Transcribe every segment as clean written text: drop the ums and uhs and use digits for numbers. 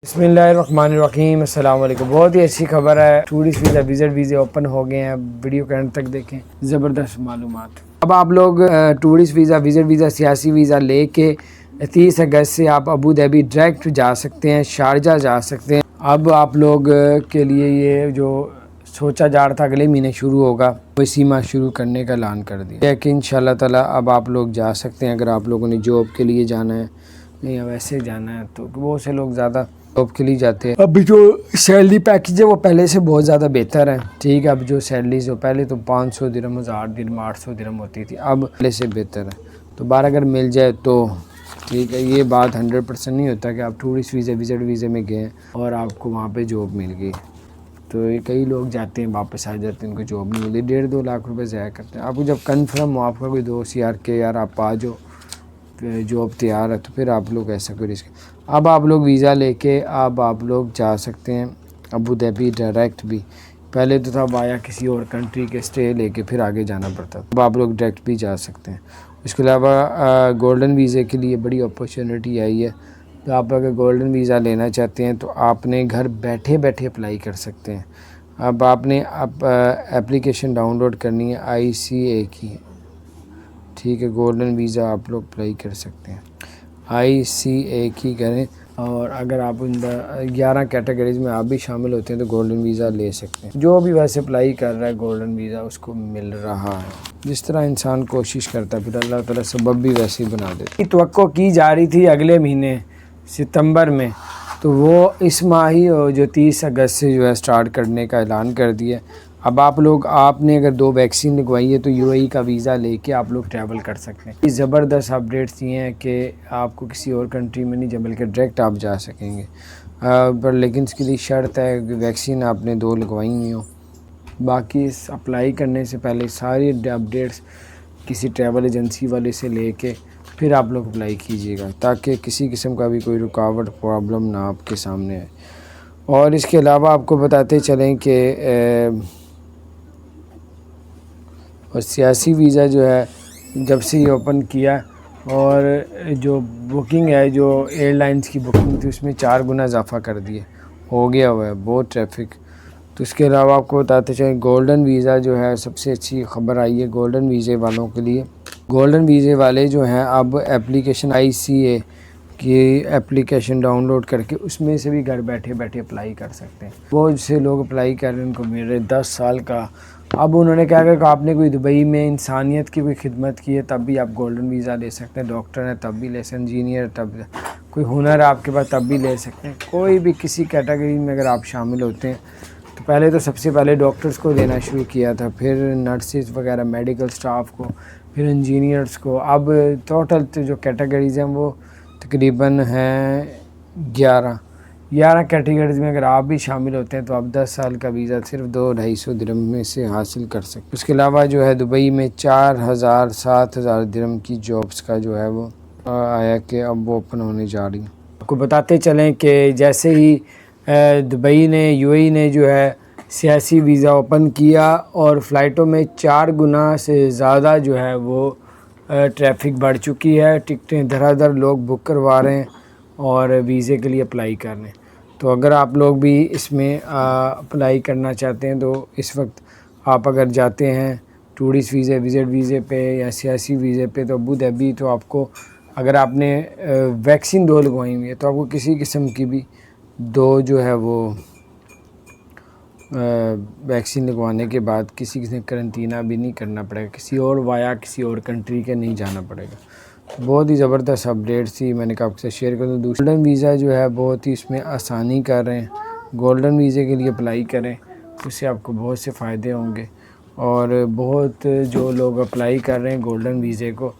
बिस्मिल्लाहिर्रहमानिर्रहीम। अस्सलाम वालेकुम। बहुत ही अच्छी खबर है, टूरिस्ट वीज़ा विजिट वीज़े ओपन हो गए हैं। वीडियो के एंड तक देखें, ज़बरदस्त मालूमात। अब आप लोग टूरिस्ट वीज़ा विजिट वीज़ा सियासी वीज़ा लेके 30 अगस्त से आप अबू धाबी डायरेक्ट जा सकते हैं, शारजा जा सकते हैं। अब आप लोग के लिए ये जो सोचा जा रहा था अगले महीने शुरू होगा, वो इसी माह शुरू करने का ऐलान कर दिया कि इंशाल्लाह ताला अब आप लोग जा सकते हैं। अगर आप लोगों ने जॉब के लिए जाना है या वैसे जाना है तो बहुत से लोग ज़्यादा जॉब के लिए जाते हैं। अब जो सैलरी पैकेज है वो पहले से बहुत ज़्यादा बेहतर है, ठीक है। अब जो सैलरी जो पहले तो 500 दिरहम, 1000 दिरहम, 800 दिरहम होती थी, अब पहले से बेहतर है। तो बार अगर मिल जाए तो ठीक है। ये बात 100% नहीं होता कि आप टूरिस्ट वीज़ा विजिट वीज़े में गए और आपको वहाँ पे जॉब मिल गई। तो ये कई लोग जाते हैं वापस आ जाते हैं, उनको जॉब नहीं मिलती, 1.5-2 लाख रुपए ज़ाया करते हैं। आपको जब कन्फर्म हो, आपका कोई दोस्त यार के यार आप आ जाओ, जॉब तैयार है, तो फिर आप लोग ऐसा कोई रिस्क। अब आप लोग वीज़ा लेके अब आप लोग जा सकते हैं अबू धाबी डायरेक्ट भी। पहले तो था वाया किसी और कंट्री के स्टे लेके फिर आगे जाना पड़ता, अब आप लोग डायरेक्ट भी जा सकते हैं। इसके अलावा गोल्डन वीज़े के लिए बड़ी अपॉर्चुनिटी आई है। तो आप अगर गोल्डन वीज़ा लेना चाहते हैं तो आपने घर बैठे बैठे अप्लाई कर सकते हैं। अब आपने एप्लीकेशन डाउनलोड करनी है ICA की, ठीक है। गोल्डन वीज़ा आप लोग अप्लाई कर सकते हैं, ICA की करें। और अगर आप उन 11 कैटेगरीज में आप भी शामिल होते हैं तो गोल्डन वीज़ा ले सकते हैं। जो भी वैसे अप्लाई कर रहा है गोल्डन वीज़ा उसको मिल रहा है। जिस तरह इंसान कोशिश करता है फिर अल्लाह ताला सबब भी वैसे ही बना देता है। तवक्को की जा रही थी अगले महीने सितंबर में, तो वो इस माह ही जो 30 अगस्त से जो है स्टार्ट करने का ऐलान कर दिया। अब आप लोग आपने अगर 2 वैक्सीन लगवाई है तो UAE का वीज़ा लेके आप लोग ट्रैवल कर सकते हैं। ये ज़बरदस्त अपडेट्स ये हैं कि आपको किसी और कंट्री में नहीं जा बल्कि डायरेक्ट आप जा सकेंगे। पर लेकिन इसके लिए शर्त है कि वैक्सीन आपने 2 लगवाई हुई हो। बाकी इस अप्लाई करने से पहले सारी अपडेट्स किसी ट्रैवल एजेंसी वाले से लेके फिर आप लोग अप्लाई कीजिएगा, ताकि किसी किस्म का भी कोई रुकावट प्रॉब्लम ना आपके सामने आए। और इसके अलावा आपको बताते चलें कि और सियासी वीज़ा जो है जब से ये ओपन किया और जो बुकिंग है, जो एयरलाइंस की बुकिंग थी उसमें 4 गुना इजाफा कर दिया हो गया हुआ है, बहुत ट्रैफिक। तो इसके अलावा आपको बताते चलें गोल्डन वीज़ा जो है सबसे अच्छी खबर आई है गोल्डन वीज़े वालों के लिए। गोल्डन वीज़े वाले जो हैं अब एप्लीकेशन ICA की एप्लीकेशन डाउनलोड करके उसमें से भी घर बैठे बैठे अप्लाई कर सकते हैं। बहुत से लोग अप्लाई कर रहे हैं, उनको मिल रहे 10 साल का। अब उन्होंने क्या कहा कि आपने कोई दुबई में इंसानियत की कोई खिदमत की है तब भी आप गोल्डन वीज़ा ले सकते हैं, डॉक्टर हैं तब भी ले सकते हैं, इंजीनियर तब, कोई हुनर है आपके पास तब भी ले सकते हैं। कोई भी किसी कैटेगरी में अगर आप शामिल होते हैं तो पहले तो सबसे पहले डॉक्टर्स को देना शुरू किया था, फिर नर्सिस वगैरह मेडिकल स्टाफ को, फिर इंजीनियर्स को। अब टोटल जो कैटेगरीज़ हैं वो तकरीबन हैं 11 कैटेगरीज में अगर आप भी शामिल होते हैं तो आप 10 साल का वीज़ा सिर्फ 200-250 दिरहम में से हासिल कर सकते हैं। उसके अलावा जो है दुबई में 4000-7000 दिरहम की जॉब्स का जो है वो आया कि अब वो ओपन होने जा रही हैं। आपको बताते चलें कि जैसे ही दुबई ने UAE ने जो है सियासी वीज़ा ओपन किया और फ़्लाइटों में 4 गुना से ज़्यादा जो है वो ट्रैफिक बढ़ चुकी है। टिकटें धड़ाधड़ लोग बुक करवा रहे हैं और वीज़े के लिए अप्लाई कर रहे हैं। तो अगर आप लोग भी इसमें अप्लाई करना चाहते हैं तो इस वक्त आप अगर जाते हैं टूरिस्ट वीज़े विजिट वीज़े पे या सियासी वीज़े पे तो अबू धाबी, तो आपको अगर आपने वैक्सीन 2 लगवाई हुई है तो आपको किसी किस्म की भी 2 जो है वो वैक्सीन लगवाने के बाद किसी किसी करंटीना भी नहीं करना पड़ेगा, किसी और वाया किसी और कंट्री के नहीं जाना पड़ेगा। बहुत ही ज़बरदस्त अपडेट्स थी, मैंने कहा आपसे शेयर कर दूँ। गोल्डन वीज़ा जो है बहुत ही इसमें आसानी कर रहे हैं। गोल्डन वीज़े के लिए अप्लाई करें, उससे आपको बहुत से फ़ायदे होंगे। और बहुत जो लोग अप्लाई कर रहे हैं गोल्डन वीज़े को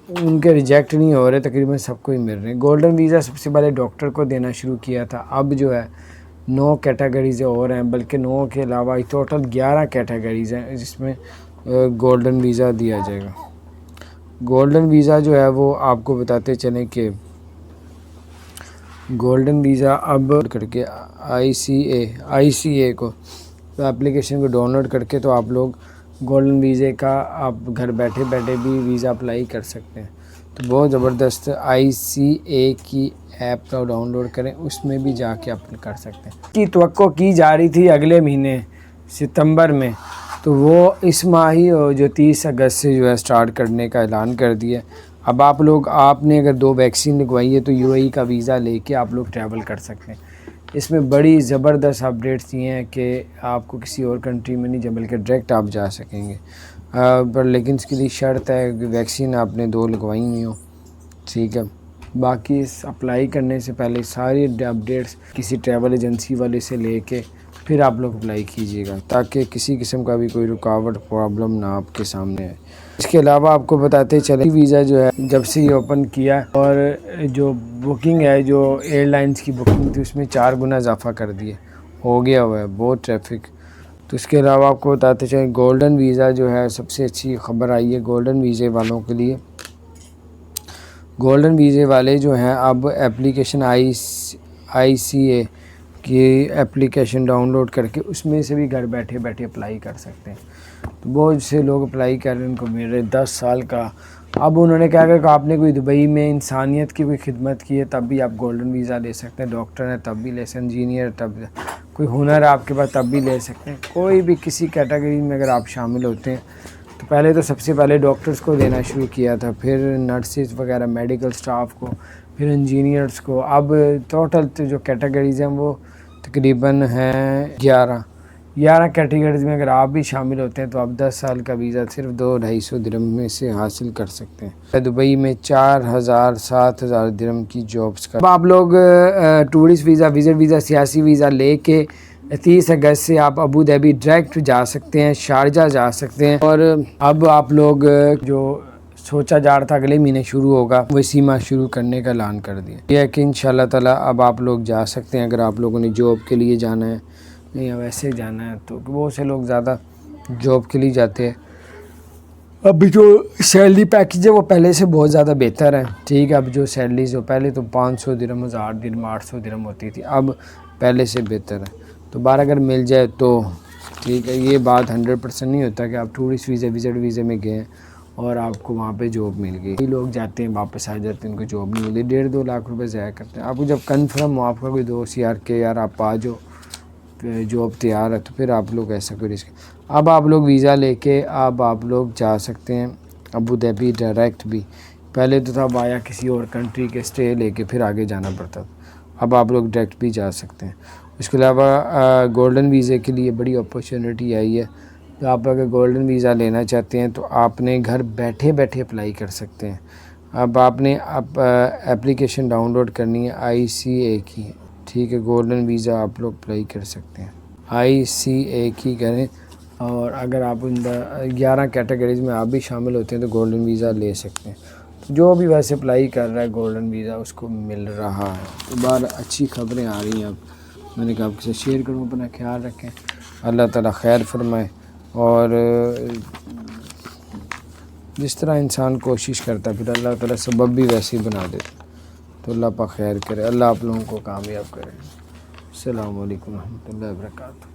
उनके रिजेक्ट नहीं हो रहे, तकरीबन सबको ही मिल रहे हैं। गोल्डन वीज़ा सबसे पहले डॉक्टर को देना शुरू किया था, अब जो है 9 कैटेगरीज़ और हैं, बल्कि 9 के अलावा टोटल 11 कैटेगरीज़ हैं जिसमें गोल्डन वीज़ा दिया जाएगा। गोल्डन वीज़ा जो है वो आपको बताते चलें कि गोल्डन वीज़ा अब करके ICA को एप्लीकेशन को डाउनलोड करके तो आप लोग गोल्डन वीज़े का आप घर बैठे बैठे भी वीज़ा अप्लाई कर सकते हैं। تو بہت زبردست ICA کی ایپ کو ڈاؤن لوڈ کریں، اس میں بھی جا کے اپن کر سکتے ہیں۔ کی توقع کی جا رہی تھی اگلے مہینے ستمبر میں، تو وہ اس ماہ ہی جو 30 اگست سے جو ہے سٹارٹ کرنے کا اعلان کر دیا۔ اب آپ نے اگر 2 ویکسین لگوائی ہے تو UAE کا ویزا لے کے آپ لوگ ٹریول کر سکتے ہیں۔ اس میں بڑی زبردست اپڈیٹس یہ ہیں کہ آپ کو کسی اور کنٹری میں نہیں جا بلکہ ڈائریکٹ آپ جا سکیں گے، پر لیکن اس کے لیے شرط ہے کہ ویکسین آپ نے 2 لگوائی ہوئی ہوں، ٹھیک ہے۔ باقی اس اپلائی کرنے سے پہلے ساری اپڈیٹس کسی ٹریول ایجنسی والے سے لے کے پھر آپ لوگ اپلائی کیجیے گا، تاکہ کسی قسم کا بھی کوئی رکاوٹ پرابلم نہ آپ کے سامنے آئے۔ اس کے علاوہ آپ کو بتاتے چلیں ویزا جو ہے جب سے یہ اوپن کیا اور جو بکنگ ہے، جو ایئر لائنس کی بکنگ تھی، اس میں 4 گنا اضافہ کر دیے، ہو گیا ہوا ہے بہت ٹریفک۔ تو اس کے علاوہ آپ کو بتاتے چلیں گولڈن ویزا جو ہے سب سے اچھی خبر آئی ہے گولڈن ویزے والوں کے لیے۔ گولڈن ویزے والے جو ہیں اب ایپلیکیشن ICA کی ایپلیکیشن ڈاؤن لوڈ کر کے اس میں سے بھی گھر بیٹھے بیٹھے اپلائی کر سکتے ہیں۔ تو بہت سے لوگ اپلائی کر رہے ہیں، ان کو مل رہے 10 سال کا۔ اب انہوں نے کہا کہ آپ نے کوئی دبئی میں انسانیت کی کوئی خدمت کی ہے تب بھی آپ گولڈن ویزا لے سکتے ہیں، ڈاکٹر ہیں تب بھی لے سکتے ہیں، انجینئر تب کوئی ہنر ہے آپ کے پاس تب بھی لے سکتے ہیں۔ کوئی بھی کسی کیٹیگری میں اگر آپ شامل ہوتے ہیں تو پہلے تو سب سے پہلے ڈاکٹرز کو دینا شروع کیا تھا، پھر نرسز وغیرہ میڈیکل سٹاف کو، پھر انجینئرز کو۔ اب ٹوٹل جو کیٹیگریز ہیں وہ تقریباً ہیں 11 کیٹیگریز میں اگر آپ بھی شامل ہوتے ہیں تو آپ 10 سال کا ویزا صرف 200-250 درہم میں سے حاصل کر سکتے ہیں۔ دبئی میں 4000-7000 درہم کی جابس کا۔ اب آپ لوگ ٹورسٹ ویزا، وزٹ ویزا، سیاسی ویزا لے کے 30 اگست سے آپ ابو ظہبی ڈائریکٹ جا سکتے ہیں، شارجہ جا سکتے ہیں۔ اور اب آپ لوگ جو سوچا جا رہا تھا اگلے مہینے شروع ہوگا، وہ اسی ماہ شروع کرنے کا اعلان کر دیا۔ یہ ہے کہ انشاءاللہ تعالی اب آپ لوگ جا سکتے ہیں اگر آپ لوگوں نے جاب کے لیے جانا ہے یا ویسے جانا ہے، تو بہت سے لوگ زیادہ جاب کے لیے جاتے ہیں۔ اب جو سیلری پیکیج ہے وہ پہلے سے بہت زیادہ بہتر ہے، ٹھیک ہے۔ اب جو سیلریز ہو پہلے تو 500 درہم، 1000 درہم، 800 درہم ہوتی تھی، اب پہلے سے بہتر ہے۔ تو بار اگر مل جائے تو ٹھیک ہے۔ یہ بات 100% نہیں ہوتا کہ آپ ٹورسٹ ویزے، وزٹ ویزے میں گئے اور آپ کو وہاں پہ جاب مل گئی۔ کئی لوگ جاتے ہیں واپس آ جاتے ہیں، ان کو جاب نہیں ملتی، 1.5-2 لاکھ روپے ضائع کرتے ہیں۔ آپ کو جب کنفرم ہو آپ کا کوئی دوست یار کہ یار آپ آ جاؤ، جاب تیار ہے، تو پھر آپ لوگ ایسا کوئی رسک۔ اب آپ لوگ ویزا لے کے اب آپ لوگ جا سکتے ہیں ابو ظہبی ڈائریکٹ بھی۔ پہلے تو تھا آیا کسی اور کنٹری کے اسٹے لے کے پھر آگے جانا پڑتا تھا، اب آپ لوگ ڈائریکٹ بھی جا سکتے ہیں۔ اس کے علاوہ گولڈن ویزے کے لیے بڑی اپرچونٹی آئی ہے، تو آپ اگر گولڈن ویزا لینا چاہتے ہیں تو آپ نے گھر بیٹھے بیٹھے اپلائی کر سکتے ہیں۔ اب آپ نے ایپلیکیشن ڈاؤن لوڈ کرنی ہے ICA کی، ٹھیک ہے۔ گولڈن ویزا آپ لوگ اپلائی کر سکتے ہیں، ICA کی کریں، اور اگر آپ ان 11 کیٹیگریز میں آپ بھی شامل ہوتے ہیں تو گولڈن ویزا لے سکتے ہیں۔ جو بھی ویسے اپلائی کر رہا ہے گولڈن ویزا اس کو مل رہا ہے۔ تو بار اچھی خبریں آ رہی ہیں، اب میں نے کہا آپ کے ساتھ شیئر کروں، اپنا خیال رکھیں، اللہ تعالیٰ خیر فرمائے۔ اور جس طرح انسان کوشش کرتا ہے پھر اللہ تعالیٰ سبب بھی ویسے ہی بنا دیتا، تو اللہ پاک خیر کرے، اللہ آپ لوگوں کو کامیاب کرے۔ السلام علیکم ورحمۃ اللہ وبرکاتہ۔